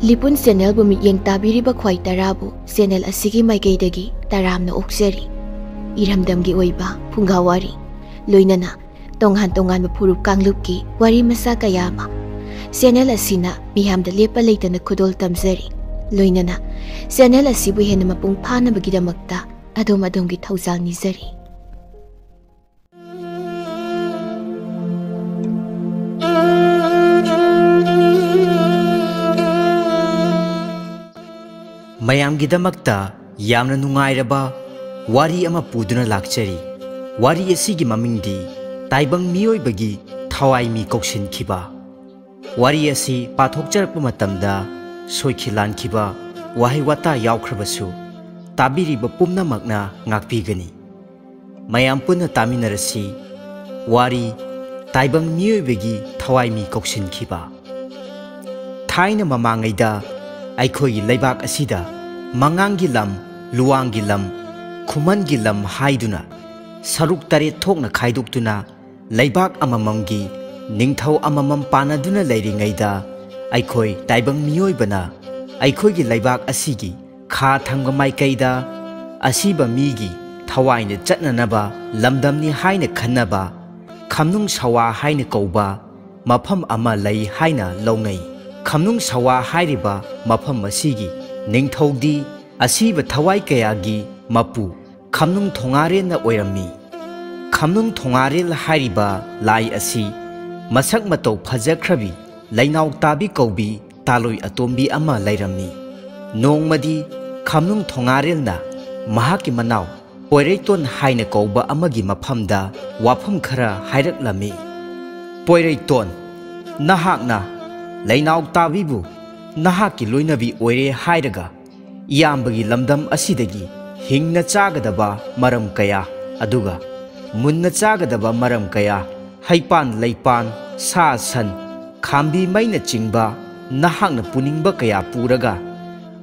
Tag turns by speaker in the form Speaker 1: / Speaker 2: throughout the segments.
Speaker 1: Lipun channel bu mityeng tabiriba khwai tarabu channel asigi maikeidagi taramna okjari. Iramdamgi oiba phungawari loinana tonghan furup kanglupki wari masa kayama channel asina miyamda lepa leitana khudol tamjari loinana channel asibu hena mapung phanabagidamagta adom-adomgi thaujal nijari.
Speaker 2: ꯃꯌꯥꯝꯒꯤꯗꯃꯛꯇ ꯌꯥꯝꯅ ꯅꯨꯡꯉꯥꯏꯔꯕ ꯋꯥꯔꯤ ꯑꯃ ꯄꯨꯗꯨꯅ ꯂꯥꯛꯆꯔꯤ. ꯋꯥꯔꯤ ꯑꯁꯤꯒꯤ ꯃꯃꯤꯡꯗꯤ ꯇꯥꯏꯕꯪ ꯃꯤꯑꯣꯏꯕꯒꯤ ꯊꯋꯥꯏꯃꯤ ꯀꯧꯁꯤꯟꯈꯤꯕ. ꯋꯥꯔꯤ ꯑꯁꯤ ꯄꯥꯊꯣꯛꯆꯔꯛꯄ ꯃꯇꯝꯗ ꯁꯣꯏꯈꯤ ꯂꯥꯟꯈꯤꯕ ꯋꯥꯍꯩ ꯋꯥꯇꯥ ꯌꯥꯎꯈ꯭ꯔꯕꯁꯨ ꯇꯥꯕꯤꯔꯤꯕ ꯄꯨꯝꯅꯃꯛꯅ ꯉꯥꯛꯄꯤꯒꯅꯤ. ꯃꯌꯥꯝ ꯄꯨꯟꯅ ꯇꯥꯃꯤꯟꯅꯔꯁꯤ ꯋꯥꯔꯤ ꯇꯥꯏꯕꯪ ꯃꯤꯑꯣꯏꯕꯒꯤ ꯊꯋꯥꯏꯃꯤ ꯀꯧꯁꯤꯟꯈꯤꯕ. ꯊꯥꯏꯅ ꯃꯃꯥꯡꯉꯩꯗ ꯑꯩꯈꯣꯏꯒꯤ ꯂꯩꯕꯥꯛ ꯑꯁꯤꯗ ꯃꯉꯥꯡꯒꯤ ꯂꯝ, ꯂꯨꯋꯥꯡꯒꯤ ꯂꯝ, ꯈꯨꯃꯟꯒꯤ ꯂꯝ ꯍꯥꯏꯗꯨꯅ ꯁꯔꯨꯛ ꯇꯔꯦꯠ ꯊꯣꯛꯅ ꯈꯥꯏꯗꯣꯛꯇꯨꯅ ꯂꯩꯕꯥꯛ ꯑꯃꯃꯝꯒꯤ ꯅꯤꯡꯊꯧ ꯑꯃꯃꯝ ꯄꯥꯟꯅꯗꯨꯅ ꯂꯩꯔꯤꯉꯩꯗ ꯑꯩꯈꯣꯏ ꯇꯥꯏꯕꯪ ꯃꯤꯑꯣꯏꯕꯅ ꯑꯩꯈꯣꯏꯒꯤ ꯂꯩꯕꯥꯛ ꯑꯁꯤꯒꯤ ꯈꯥ ꯊꯪꯕ ꯃꯥꯏꯀꯩꯗ ꯑꯁꯤꯕ ꯃꯤꯒꯤ ꯊꯋꯥꯏꯅ ꯆꯠꯅꯅꯕ ꯂꯝꯗꯝꯅꯤ ꯍꯥꯏꯅ ꯈꯟꯅꯕ ꯈꯝꯅꯨꯡ ꯁꯋꯥ ꯍꯥꯏꯅ ꯀꯧꯕ ꯃꯐꯝ ꯑꯃ ꯂꯩ ꯍꯥꯏꯅ ꯂꯧꯅꯩ. ꯈꯝꯅꯨꯡ ꯁꯋꯥ ꯍꯥꯏꯔꯤꯕ ꯃꯐꯝ ꯑꯁꯤꯒꯤ ꯅꯤꯡꯊꯧꯗꯤ ꯑꯁꯤꯕ ꯊꯋꯥꯏ ꯀꯌꯥꯒꯤ ꯃꯄꯨ ꯈꯝꯅꯨꯡ ꯊꯣꯡꯉꯥꯔꯦꯜꯅ ꯑꯣꯏꯔꯝꯃꯤ. ꯈꯝꯅꯨꯡ ꯊꯣꯡꯉꯥꯔꯦꯜ ꯍꯥꯏꯔꯤꯕ ꯂꯥꯏ ꯑꯁꯤ ꯃꯁꯛ ꯃꯇꯧ ꯐꯖꯈ꯭ꯔꯕꯤ ꯂꯩꯅꯥꯎ ꯇꯥꯕꯤ ꯀꯧꯕꯤ ꯇꯥꯂꯣꯏ ꯑꯇꯣꯝꯕꯤ ꯑꯃ ꯂꯩꯔꯝꯃꯤ. ꯅꯣꯡꯃꯗꯤ ꯈꯝꯅꯨꯡ ꯊꯣꯡꯉꯥꯔꯦꯜꯅ ꯃꯍꯥꯛꯀꯤ ꯃꯅꯥꯎ ꯄꯣꯏꯔꯩꯇꯣꯟ ꯍꯥꯏꯅ ꯀꯧꯕ ꯑꯃꯒꯤ ꯃꯐꯝꯗ ꯋꯥꯐꯝ ꯈꯔ ꯍꯥꯏꯔꯛꯂꯝꯃꯤ. ꯄꯣꯏꯔꯩꯇꯣꯟ, ꯅꯍꯥꯛꯅ ꯂꯩꯅꯥꯎ ꯇꯥꯕꯤꯕꯨ ꯅꯍꯥꯛꯀꯤ ꯂꯣꯏꯅꯕꯤ ꯑꯣꯏꯔꯦ ꯍꯥꯏꯔꯒ ꯏꯌꯥꯝꯕꯒꯤ ꯂꯝꯗꯝ ꯑꯁꯤꯗꯒꯤ ꯍꯤꯡꯅ ꯆꯥꯒꯗꯕ ꯃꯔꯝ ꯀꯌా ꯑꯗꯨꯒ ꯃꯨꯟꯅ ꯆꯥꯒꯗꯕ ꯃꯔꯝ ꯀꯌꯥ, ꯍꯩꯄꯥꯟ ꯂꯩꯄꯥꯟ, ꯁꯥ ꯁꯟ, ꯈꯥꯝꯕꯤ ꯃꯩꯅꯆꯤꯡꯕ ꯅꯍꯥꯛꯅ ꯄꯨꯅꯤꯡꯕ ꯀꯌꯥ ꯄꯨꯔꯒ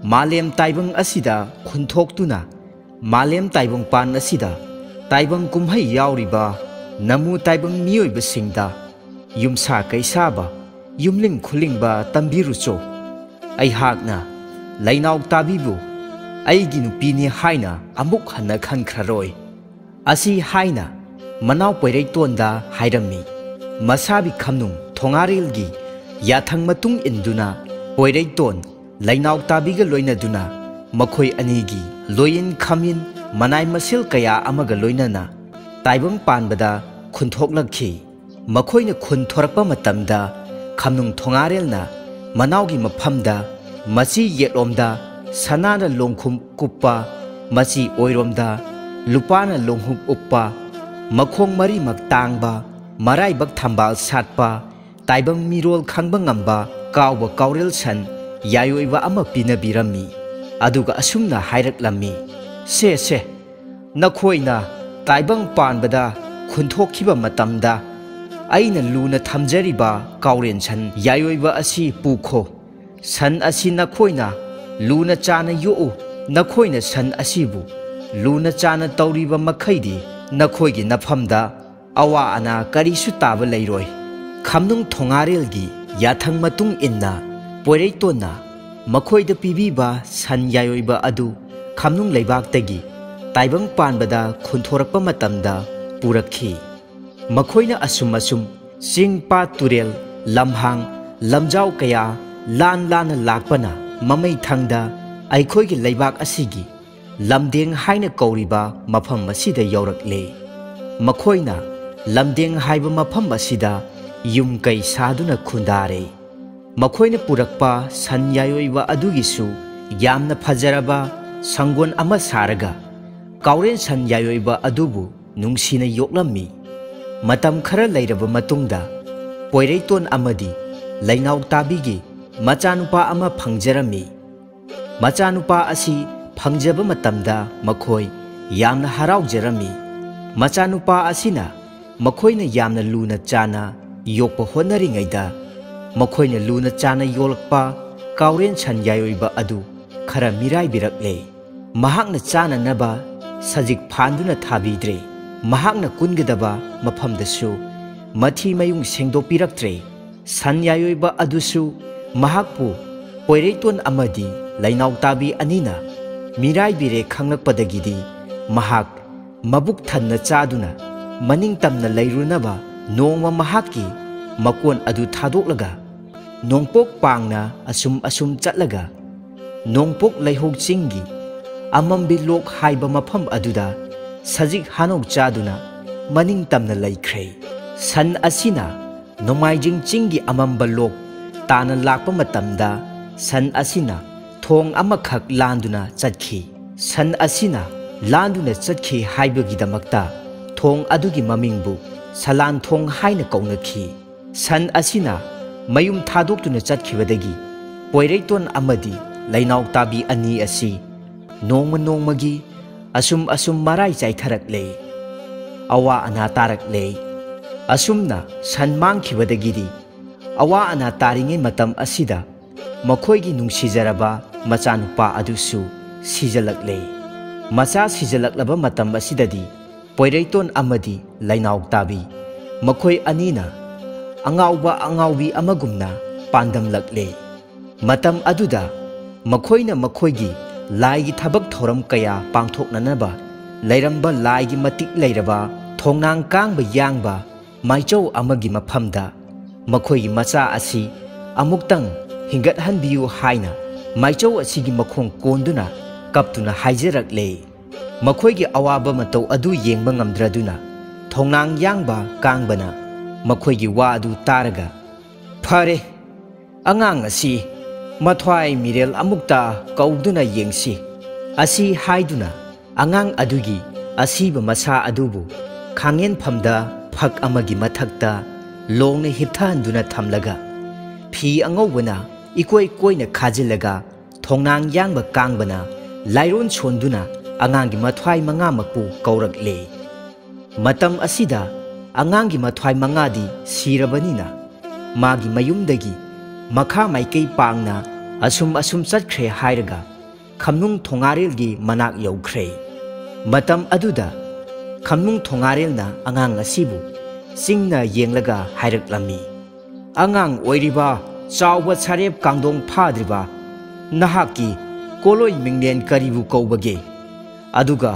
Speaker 2: ꯃꯥꯂꯦꯝ ꯇꯥꯏꯕꯪ ꯑꯁꯤꯗ ꯈꯨꯟꯊꯣꯛꯇꯨꯅ ꯃꯥꯂꯦꯝ ꯇꯥꯏꯕꯪꯄꯥꯟ ꯑꯁꯤꯗ ꯇꯥꯏꯕꯪ ꯀꯨꯝꯍꯩ ꯌꯥꯎꯔꯤꯕ ꯅꯃꯨ ꯇꯥꯏꯕꯪ ꯃꯤꯑꯣꯏꯕꯁꯤꯡꯗ ꯌꯨꯝꯁꯥ ꯀꯩꯁꯥꯕ, ꯌꯨꯝꯂꯤꯡ ꯈꯨꯂꯤꯡꯕ ꯇꯝꯕꯤꯔꯨꯆꯣ. ꯑꯩꯍꯥꯛꯅ ꯂꯩꯅꯥꯎ ꯇꯥꯕꯤꯕꯨ ꯑꯩꯒꯤ ꯅꯨꯄꯤꯅꯤ ꯍꯥꯏꯅ ꯑꯃꯨꯛ ꯍꯟꯅ ꯈꯟꯈ꯭ꯔꯔꯣꯏ. ꯑꯁꯤ ꯍꯥꯏꯅ ꯃꯅꯥꯎ ꯄꯣꯏꯔꯩꯇꯣꯟꯗ ꯍꯥꯏꯔꯝꯃꯤ. ꯃꯁꯥꯕꯤ ꯈꯝꯅꯨꯡ ꯊꯣꯡꯉꯥꯔꯦꯜꯒꯤ ꯌꯥꯊꯪ ꯃꯇꯨꯡ ꯏꯟꯗꯨꯅ ꯄꯣꯏꯔꯩꯇꯣꯟ ꯂꯩꯅꯥꯎ ꯇꯥꯕꯤꯒ ꯂꯣꯏꯅꯗꯨꯅ ꯃꯈꯣꯏ ꯑꯅꯤꯒꯤ ꯂꯣꯏꯌꯤꯟ ꯈꯝꯌꯤꯟ ꯃꯅꯥꯏ ꯃꯁꯤꯜ ꯀꯌꯥ ꯑꯃꯒ ꯂꯣꯏꯅꯅ ꯇꯥꯏꯕꯪ ꯄꯥꯟꯕꯗ ꯈꯨꯟꯊꯣꯛꯂꯛꯈꯤ. ꯃꯈꯣꯏꯅ ꯈꯨꯟ ꯊꯣꯔꯛꯄ ꯃꯇꯝꯗ ꯈꯝꯅꯨꯡ ꯊꯣꯡꯉꯥꯔꯦꯜꯅ ꯃꯅꯥꯎꯒꯤ ꯃꯐꯝꯗ ꯃꯆꯤ ꯌꯦꯠꯂꯣꯝꯗ ꯁꯅꯥꯅ ꯂꯣꯡꯈꯨꯝ ꯀꯨꯞꯄ, ꯃꯆꯤ ꯑꯣꯏꯔꯣꯝꯗ ꯂꯨꯄꯥꯅ ꯂꯣꯡꯍꯨꯞ ꯎꯞꯄ, ꯃꯈꯣꯡ ꯃꯔꯤꯃꯛ ꯇꯥꯡꯕ, ꯃꯔꯥꯏꯕꯛ ꯊꯝꯕꯥꯜ ꯁꯥꯠꯄ, ꯇꯥꯏꯕꯪ ꯃꯤꯔꯣꯜ ꯈꯪꯕ ꯉꯝꯕ ꯀꯥꯎꯕ ꯀꯥꯎꯔꯦꯜ ꯁꯟ ꯌꯥꯏꯑꯣꯏꯕ ꯑꯃ ꯄꯤꯅꯕꯤꯔꯝꯃꯤ. ꯑꯗꯨꯒ ꯑꯁꯨꯝꯅ ꯍꯥꯏꯔꯛꯂꯝꯃꯤ. ꯁꯦ ꯅꯈꯣꯏꯅ ꯇꯥꯏꯕꯪ ꯄꯥꯟꯕꯗ ꯈꯨꯟꯊꯣꯛꯈꯤꯕ ꯃꯇꯝꯗ ꯑꯩꯅ ꯂꯨꯅ ꯊꯝꯖꯔꯤꯕ ꯀꯥꯎꯔꯦꯟ ꯁꯟ ꯌꯥꯏꯑꯣꯏꯕ ꯑꯁꯤ ꯄꯨꯈꯣ. ꯁꯟ ꯑꯁꯤ ꯅꯈꯣꯏꯅ ꯂꯨꯅ ꯆꯥꯅ ꯌꯣꯛꯎ. ꯅꯈꯣꯏꯅ ꯁꯟ ꯑꯁꯤꯕꯨ ꯂꯨꯅ ꯆꯥꯅ ꯇꯧꯔꯤꯕ ꯃꯈꯩꯗꯤ ꯅꯈꯣꯏꯒꯤ ꯅꯐꯝꯗ ꯑꯋꯥ ꯑꯅꯥ ꯀꯔꯤꯁꯨ ꯇꯥꯕ ꯂꯩꯔꯣꯏ. ꯈꯝꯅꯨꯡ ꯊꯣꯡꯉꯥꯔꯦꯜꯒꯤ ꯌꯥꯊꯪ ꯃꯇꯨꯡ ꯏꯟꯅ ꯄꯣꯏꯔꯩꯇꯣꯟꯅ ꯃꯈꯣꯏꯗ ꯄꯤꯕꯤꯕ ꯁꯟ ꯌꯥꯏꯑꯣꯏꯕ ꯑꯗꯨ ꯈꯝꯅꯨꯡ ꯂꯩꯕꯥꯛꯇꯒꯤ ꯇꯥꯏꯕꯪ ꯄꯥꯟꯕꯗ ꯈꯨꯟꯊꯣꯔꯛꯄ ꯃꯇꯝꯗ ꯄꯨꯔꯛꯈꯤ. ꯃꯈꯣꯏꯅ ꯑꯁꯨꯝ ꯆꯤꯡ ꯄꯥꯠ ꯇꯨꯔꯦꯜ ꯂꯝꯍꯥꯡ ꯂꯝꯖꯥꯎ ꯀꯌꯥ ꯂꯥꯟꯅ ꯂꯥꯛꯄꯅ ꯃꯃꯩꯊꯪꯗ ꯑꯩꯈꯣꯏꯒꯤ ꯂꯩꯕꯥꯛ ꯑꯁꯤꯒꯤ ꯂꯝꯗꯦꯡ ꯍꯥꯏꯅ ꯀꯧꯔꯤꯕ ꯃꯐꯝ ꯑꯁꯤꯗ ꯌꯧꯔꯛꯂꯦ. ꯃꯈꯣꯏꯅ ꯂꯝꯗꯦꯡ ꯍꯥꯏꯕ ꯃꯐꯝ ꯑꯁꯤꯗ ꯌꯨꯝ ꯀꯩ ꯁꯥꯗꯨꯅ ꯈꯨꯟꯗꯥꯔꯦ. ꯃꯈꯣꯏꯅ ꯄꯨꯔꯛꯄ ꯁꯟ ꯌꯥꯏꯑꯣꯏꯕ ꯑꯗꯨꯒꯤꯁꯨ ꯌꯥꯝꯅ ꯐꯖꯔꯕ ꯁꯪꯒꯣꯟ ꯑꯃ ꯁꯥꯔꯒ ꯀꯥꯎꯔꯦꯟ ꯁꯟ ꯌꯥꯏꯑꯣꯏꯕ ꯑꯗꯨꯕꯨ ꯅꯨꯡꯁꯤꯅ ꯌꯣꯛꯂꯝꯃꯤ. ꯃꯇꯝ ꯈꯔ ꯂꯩꯔꯕ ꯃꯇꯨꯡꯗ ꯄꯣꯏꯔꯩꯇꯣꯟ ꯑꯃꯗꯤ ꯂꯩꯅꯥꯎ ꯇꯥꯕꯤꯒꯤ ꯃꯆꯥꯅꯨꯄꯥ ꯑꯃ ꯐꯪꯖꯔꯝꯃꯤ. ꯃꯆꯥꯅꯨꯄꯥ ꯑꯁꯤ ꯐꯪꯖꯕ ꯃꯇꯝꯗ ꯃꯈꯣꯏ ꯌꯥꯝꯅ ꯍꯔꯥꯎꯖꯔꯝꯃꯤ. ꯃꯆꯥꯅꯨꯄꯥ ꯑꯁꯤꯅ ꯃꯈꯣꯏꯅ ꯌꯥꯝꯅ ꯂꯨꯅ ꯆꯥꯅ ꯌꯣꯛꯄ ꯍꯣꯠꯅꯔꯤꯉꯩꯗ ꯃꯈꯣꯏꯅ ꯂꯨꯅ ꯆꯥꯅ ꯌꯣꯛꯂꯛꯄ ꯀꯥꯎꯔꯦꯟ ꯁꯟ ꯌꯥꯏꯑꯣꯏꯕ ꯑꯗꯨ ꯈꯔ ꯃꯤꯔꯥꯏꯕꯤꯔꯛꯂꯦ. ꯃꯍꯥꯛꯅ ꯆꯥꯅꯅꯕ ꯁꯖꯤꯛ ꯐꯥꯟꯗꯨꯅ ꯊꯥꯕꯤꯗ꯭ꯔꯦ. ꯃꯍꯥꯛꯅ ꯀꯨꯟꯒꯗꯕ ꯃꯐꯝꯗꯁꯨ ꯃꯊꯤ ꯃꯌꯨꯡ ꯁꯦꯡꯗꯣꯛꯄꯤꯔꯛꯇ꯭ꯔꯦ. ꯁꯟ ꯌꯥꯏꯑꯣꯏꯕ ꯑꯗꯨꯁꯨ ꯃꯍꯥꯛꯄꯨ Poireiton amadi lainau tabi anina mirai bire khanglakpadagidi mahak mabuk thanna chaduna maning tamna leirunaba nongma mahaki makon adu thadoklaga nongpok pangna asum chatlaga nongpok laihog chingi amambi lok haiba mafam aduda sajik hanok chaduna maning tamna laikhre san asina nomaijing chingi amamba lok tana lakpa matamda san asina thong amakhak landuna chatkhi san asina landuna chatkhi haibagi-damakta thong adugi mamingbu salan thong haina kaunakhi san asina mayum thadoktuna chatkibadagi Poireiton amadi lainau tabi ani asi nongmagi asum marai chaitharakle awa ana tarakle asumna san mangkhibadagidi awa ana taringe matam asida makhoigi nungsijaraba machanupa adusu sijalakle macha sijalaklaba matam asidadi Poireiton amadi lainau tabi makhoi anina angaubi amagumna pandamlakle matam aduda makhoina makhoigi laigi thabak thoram kaya pangthoknanaba leiramba laigi matik leiraba thongnang kangba yangba maichou amagi maphamda makhoigi macha asi amuktang hingat hanbiyu haina maichou asigi makhong konduna kaptuna haijarakle makhoigi awaba matau adu yengba ngamdraduna thongnang yangba kangbana makhoigi wa adu taraga phare angang asi mathwai mirel amukta kauduna yengsi asi haiduna angang adugi asiba masa adubu khangen phamda phak amagi mathakta longna hipthanduna thamlaga phi angobana ikoi koina khajilaga thongnang yangba kangbana lairon chonduna angangi mathwai manga makpu kaurakle matam asida angangi mathwai mangadi sirabanina magi mayumdagi makha maikei pangna asum chatkre hairaga khamnung thongarelgi manak yaukhre matam aduda khamnung thongarelna angang asibu singna yenglaga hairaklammi angang oiriba chawba sarep kangdong phadriba nahaki koloi minglen karibu kaubage aduga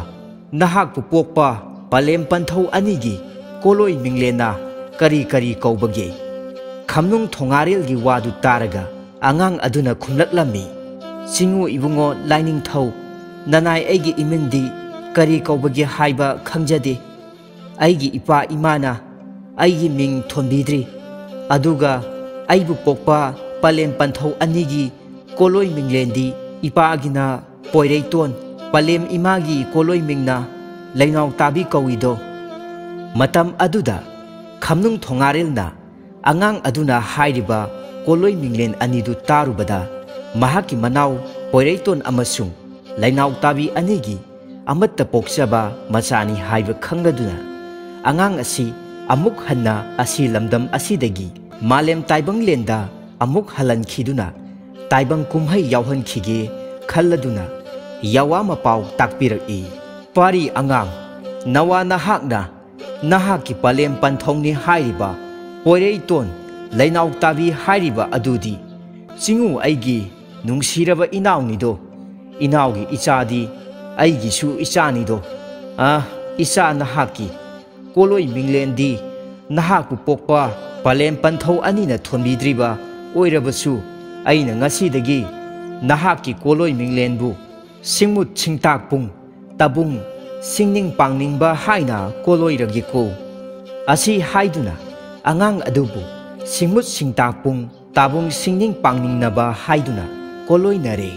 Speaker 2: nahakpu pokpa palem panthau anigi koloi minglena kari kaubage khamnung thongarelgi wadu taraga angang aduna khumlaklammi singu ibungo laining thau nanai aigi imindi kari kaubage haiba khangjade aigi ipa imana aigi ming thonbidri aduga aibu pokpa palem panthau anigi koloi minglendi ipagina Poireiton palem imagi koloi mingna lainau tabi kawido matam aduda khamnung thongarelna angang aduna hairiba koloi minglen anidu tarubada mahaki manau Poireiton amasung lainau tabi anigi amatta pokchaba machani haiba khangladuna angang asi amuk hanna asi lamdam asidagi malem taibang lenda amuk halankhiduna taibang kumhai yauhankhige khalladuna yawa mapau takpiraki pari angang nawa nahakna nahaki palem panthongni hairiba Poireiton lainau tabi hairiba adudi singu aigi nungsiraba inaunido inaugi ichadi aigi su ichanido icha nahaki koloi minglendi nahakpu pokpa palem panthau anina thonbidriba oirabasu aina ngasidagi nahaki koloi minglenbu singmut singtakpung tabung singning pangningba haina koloiragiko asi haiduna angang adubu singmut singtakpung tabung singning pangningnaba haiduna koloinare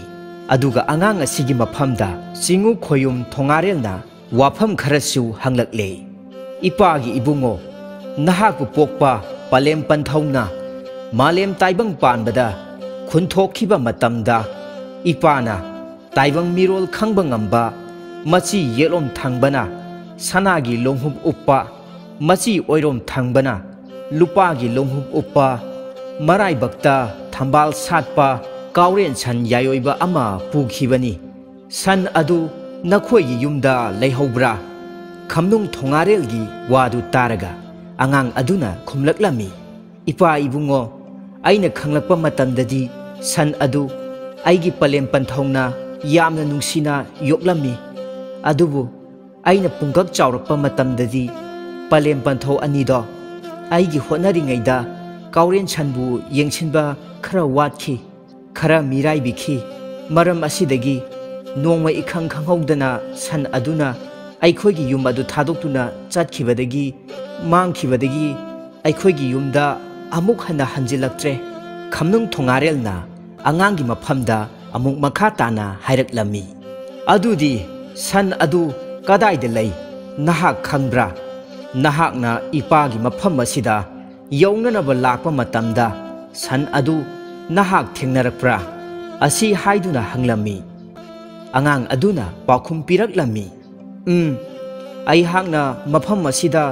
Speaker 2: aduga angang asigi maphamda singu khoyum thongarelna wafam kharasu hanglakle ipagi ibungo nahakpu pokpa palem panthauna malem taibang panbada khunthokhiba matamda ipana taibang mirol khangba ngamba machi yelom thangbana sanagi longhum uppa machi oirom thangbana lupagi longhum uppa marai bakta thambal satpa kauren san yayoiba ama pukhibani san adu nakhoigi yumda leihobra khamnung thongarelgi wadu taraga angang aduna khumlaklami ipa ibungo aina khanglakpa matamdadi सन अदु आइगी पलेम पंथौना यामना नुंसिना योक्लम्मी अदुबु आइना पुंगक चाउरप्पा मतमददी पलेम पंथौ अनिदो आइगी होनरिङैदा काउरेन सनबु येंसिनबा खरा वाटखि खरा मिराइबिखि मरम असिदगी नोंमा इखंग खंगौदना सन अदुना अैखोइगी yum अदु थादोक्तुना चटखिबदगी मांगखिबदगी अैखोइगी युमदा अमुक हन्ना हंजिलक्त्रे खमनुंग थोंगारेलना आंगांगी मफमदा अमुक मखा ताना हाइरक्लम्मी अदुदी सन अदु कदाइदा लई नहाक खंग्ब्रा नहाकना इपागी मफम असिदा यौननबा लाक्पा मतमदा सन अदु नहाक थेंगनरक्प्रा असी हाइदुना हंगलम्मी आंगांग अदुना पाखुम पिरक्लम्मी अैहाकना मफम असिदा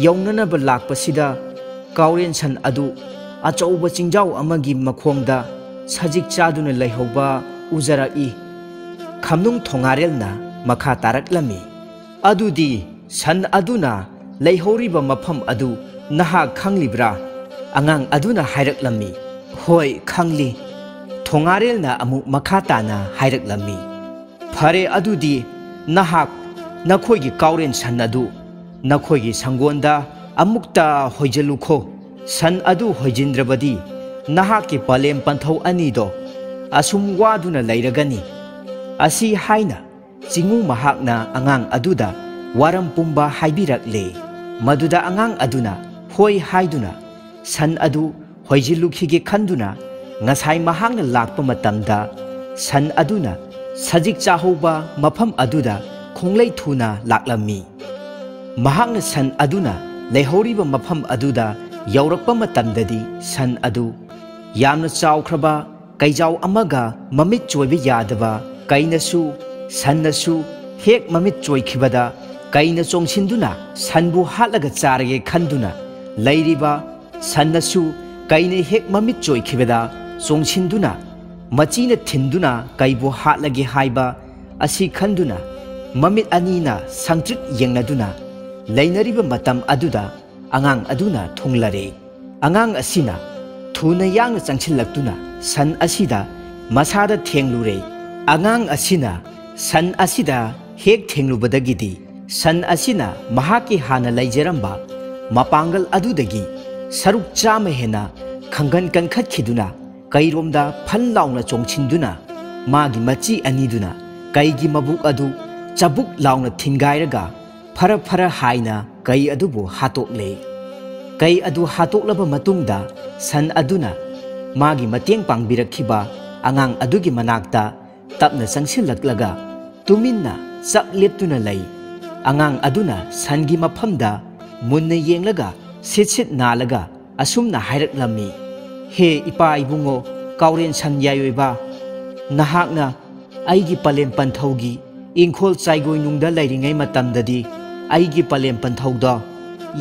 Speaker 2: यौननबा लाक्पसिदा काउरेन सन अदु अचौबा चिंजाव अमगी मखोंगदा सजिक चादुना लैहौबा उजरई खमनुंग थोंगारेलना मखा तारक्लम्मी अदुदी सन अदुना लैहौरिबा मफम अदु नहा खंगलिब्रा आंगांग अदुना हाइरक्लम्मी होय खंगली थोंगारेलना अमुक मखा ताना हाइरक्लम्मी फरे अदुदी नहाक नखोइगी काउरेन सन अदु नखोइगी संगोंदा अमुक्ता होइजलुखो सन अदु होइजिंद्रबदी नहाकी पलेम पंथौ अनिदो असुम वादुना लैरगनी असी हाइना चिंगु महाकना आंगांग अदुदा वारम पुंबा हाइबिरक्ले मदुदा आंगांग अदुना होय हाइदुना सन अदु होइजिलुखिगे खंदुना ngasai mahangna lakpa matamda san aduna sajik chahoba mafam aduda khonglei thuna laklammi mahangna san aduna leihoriba mafam aduda yaurakpa matamdadi san adu yamna chawkhraba kaijau amaga mamit choibe yadaba kainasu sannasu hek mamit choikhibada kaina chongsinduna sanbu halaga charage khanduna leiriba sannasu kaina hek mamit choikhibada चोंसिंदुना मचीना थिंदुना कईबो हाटलगे हाइबा असी खंदुना ममित अनीना संत्रिक येंगनदुना लैनरिबा मतम अदुदा आंगांग अदुना थोंगलरे आंगांग असिना थुना यांगना चंगसिलक्तुना सन असिदा मसादा थेंगलुरे आंगांग असिना सन असिदा हेक थेंगलुबदगिदी सन असिना महाकी हाना लैजरंबा मपांगल अदुदगी सरुक चाम हेना खंगन कंखतखिदुना कईरोमदा fun लाउना चोंगसिंदुना मागी मची अनीदुना कईगी मबुक अदु चबुक लाउना थिंगायरगा फर फर हाइना कई अदुबु हातोकले कई अदु हातोकलबा मतुंगदा सन अदुना मागी मतेंग पांगबिरखिबा आंगांग अदुगी मनाक्ता तपना संगसिलक्लगा तुमिन्ना चप लेप्तुना लई आंगांग अदुना सनगी मफमदा मुन्ना येंगलगा सिट सिट नालगा असुमना हाइरक्लम्मी हे इपा इबुंगो काउरेन सन यायोइबा नहाकना आइगी पलेम पंथौगी इंखोल चाइगोय नुंगदा लैरिङै मतमददी आइगी पलेम पंथौदा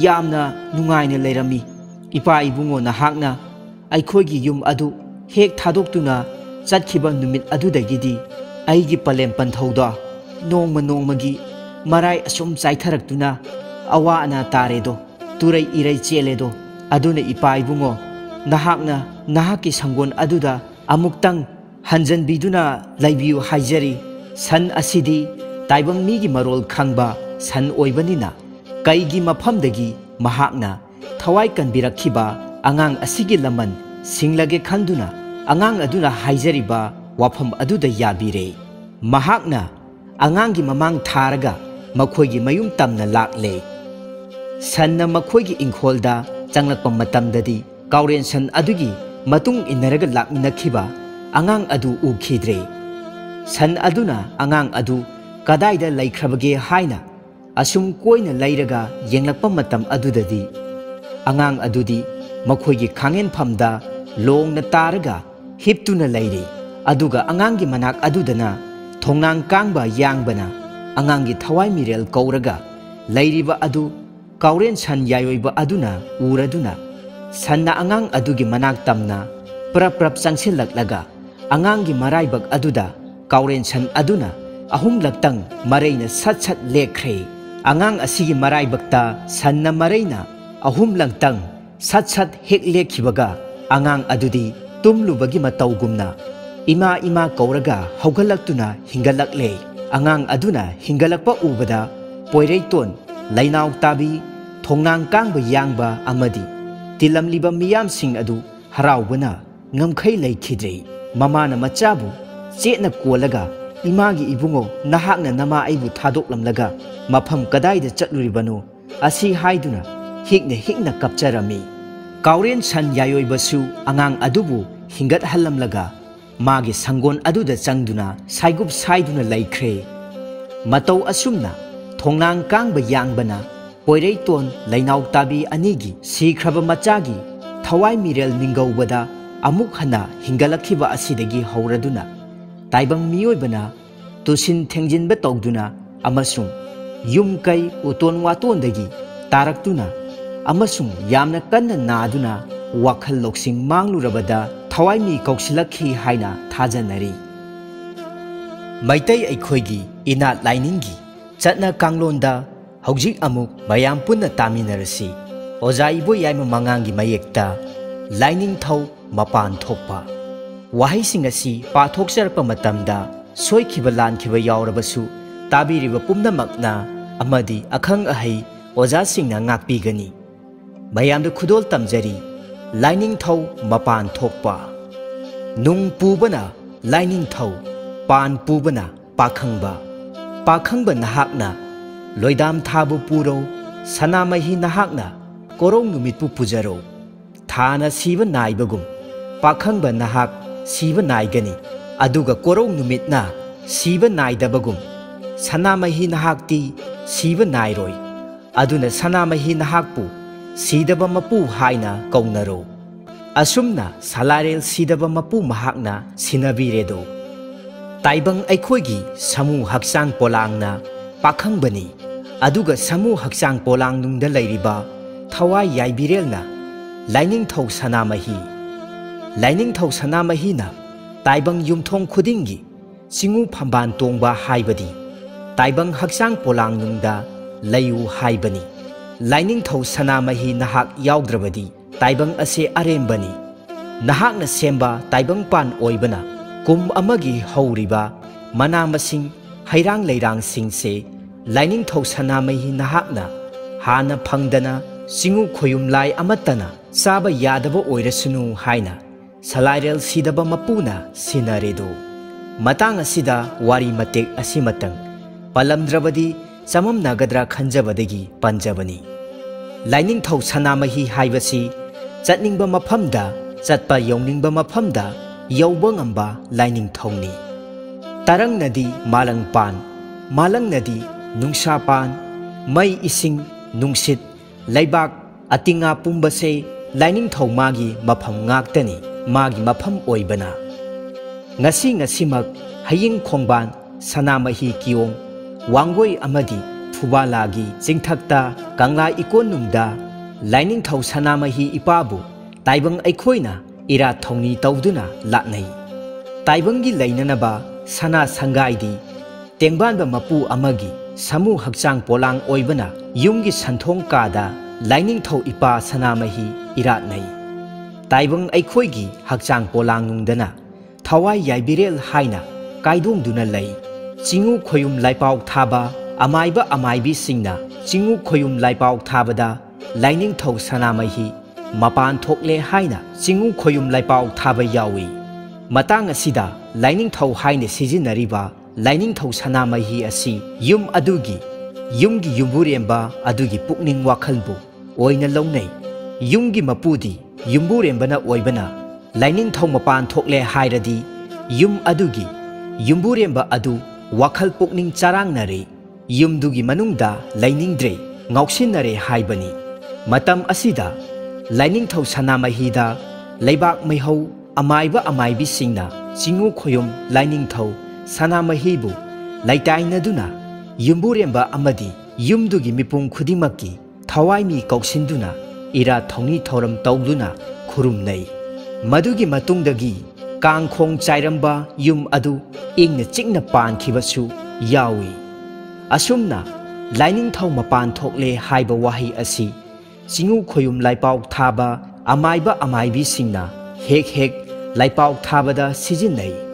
Speaker 2: यामना नुंगाइना लैरमी इपा इबुंगो नहाकना आइखोइगी युम अदु हेक थादोक्तुना चटखिबा नुमित अदुदगिदी आइगी पलेम पंथौदा नोंगमा नोंगमगी मराय असुम चाइथरक्तुना अवा अना तारेदो तुरै इरै चेलेदो अदुना इपा इबुंगो नहाकना नहाकी संगोन अदुदा अमुक्तंग हंजनबीदुना लैबियु हाइजरी सन असिदी ताइबंग मीगी मरोल खंगबा सन ओइबनिना कईगी मफमदगी महाकना थवाई कनबिरखिबा आंगांग असिगी लमन सिंगलगे खंदुना आंगांग अदुना हाइजरिबा वाफम अदुदा याबिरे महाकना आंगांगी ममांग थारगा मखोइगी मयुम तमना लाकले सन्ना मखोइगी इंखोलदा चंगलक्पा मतमददी काउरेन सन अदुगी मतुंग इनरगा लाकमिनखिबा आंगांग अदु उखिद्रे सन अदुना आंगांग अदु कदाइदा लैख्रबगे हाइना असुम कोइना लैरगा येंगलक्पा मतम अदुददी आंगांग अदुदी मखोइगी खांगेन फमदा लोंगना तारगा हिप्तुना लैरे अदुगा आंगांगी मनाक अदुदना थोंनांग कांगबा यांगबना आंगांगी थवाई मिरेल कौरगा लैरिबा अदु काउरेन सन यायोइबा अदुना उरदुना सन्ना आंगांग अदुगी मनाक तमना प्रप प्रप चंगसिलक्लगा आंगांगी मराइबक अदुदा काउरेन सन अदुना अहुमलक्तंग मरैना सत सत लेख्रे आंगांग असिगी मराइबकता सन्ना मरैना अहुमलक्तंग सत सत हेक लेखिबगा आंगांग अदुदी tumlubagi matawgumna ima ima kauraga haugalaktuuna hingalakle angang aduna hingalakpa ubada poireiton lainaw tabi thongnang kangba yangba amadi tilamliba miyamsing adu haraubana ngamkhai leikhidrei mamana machabu chetna kolaga imagi ibungo nahakna nama aibu thadoklamlaga mafam kadaida chatluribano asi haiduna hikna kapcharami kauren san yayoibasu angang adubu hingat halamlaga magi sangon aduda changduna saigup saiduna laikhre matau asumna thongnang kangba yangbana poireiton lainaw tabi anigi sikraba machagi thawai mirel ningaubada amuk hana hingalakhiba asidagi hauraduna taibang miyoibana tusin thengjinba tawduna amasung yumkai uton watondagi taraktuna amasung yamna kanna naduna wakhal loksing manglurabada thawai mi kausilakhi haina thajanari maitai aikhoigi ina lainingi chatna kanglonda hojik amuk mayam punna taminarasi oja ibo yaima mangangi mayekta laining thau mapan thokpa wahaising asi pathokserpa matamda soikhiba lankhiba yaurabasu tabiriba pumnamakna amadi akhang ahai oja singna ngakpigani mayamda khudol tamjari laining thau mapan thokpa nung pubana laining thau pan pubana pakhangba nahakna loidam thabu puro sanamahi nahakna korong numitpu pujaro thana siba naibagum pakhangba nahak siba naigani aduga korong numitna siba naidabagum sanamahi nahakti siba nairoi aduna sanamahi nahakpu sidaba mapu haina kaunaro asumna salarel sidaba mapu mahakna sinabiredo taibang aikhoigi samu haksang polangna pakhangbani aduga samu haksang polang nungda lairiba thawai yaibirelna laining thau sanamahi na taibang yumthong khudingi singu phamban tongba haibadi taibang haksang polang nungda layu haibani laining thau sanamahi nahak yaudravadi taibang ase arembani nahakna semba taibang pan oibana kum amagi hauriba mana masing hairang leirang singse laining thau sanamahi nahakna hana phangdana singu khoyum lai amatana saba yadaba oirasunu haina salairel sidaba mapuna sinaredo matang asida wari matek asimatang palamdrabadi samam nagadra khanjabadagi panjabani laining thau sanamahi haibasi chatningba mafamda chatpa yauningba mafamda yauba ngamba laining thauni tarang nadi malang nadi nungsa pan mai ising nungsit laibak atinga pumbase laining thau magi mafam ngaktani magi mafam oibana ngasimak haying khongban sanamahi kiong wangoi amadi fubalagi chingthakta kangla ikonungda laining thau sanamahi ipabu taibang aikhoina ira thongni tawduna latnai taibangi lainanaba sana sangaidi tengbanba mapu amagi samu hakchang polang oibana yumgi santhong kada laining thau ipa sanamahi iratnai taibang aikhoigi hakchang polang nungdana thawai yaibirel haina kaidongduna lai chingu khoyum laipau thaba amaibi singna chingu khoyum laipau thabada laining thau sanamahi mapan thokle haina chingu khoyum laipau thaba yawi matang asida laining thau haina sijinariba laining thau sanamahi asi yumgi yumburemba adugi pukning wakhalbu oina launai yumgi mapudi yumburembana oibana laining thau mapan thokle hairadi adugi yumburemba adu wakhal pukning charangnare yumdugi manungda lainingdre ngauksinare haibani matam asida laining thau sanamahi da leibak maihau amaibi singna chingu khoyum laining thau sanamahibu laitainaduna yumburemba amadi yumdugi mipung khudimaki thawai mi kauksinduna ira thongni thoram tawduna khurumnai madugi matungdagi kangkhong chairamba yum adu ingna chingna pankhibasu yawi asumna laining thau mapan thokle haiba wahi asi chingu khoyum laipau thaba amaibi singna hek ꯂꯩꯄꯥꯎ ꯊꯥꯕꯗ ꯁꯤꯖꯤꯟꯅꯩ꯫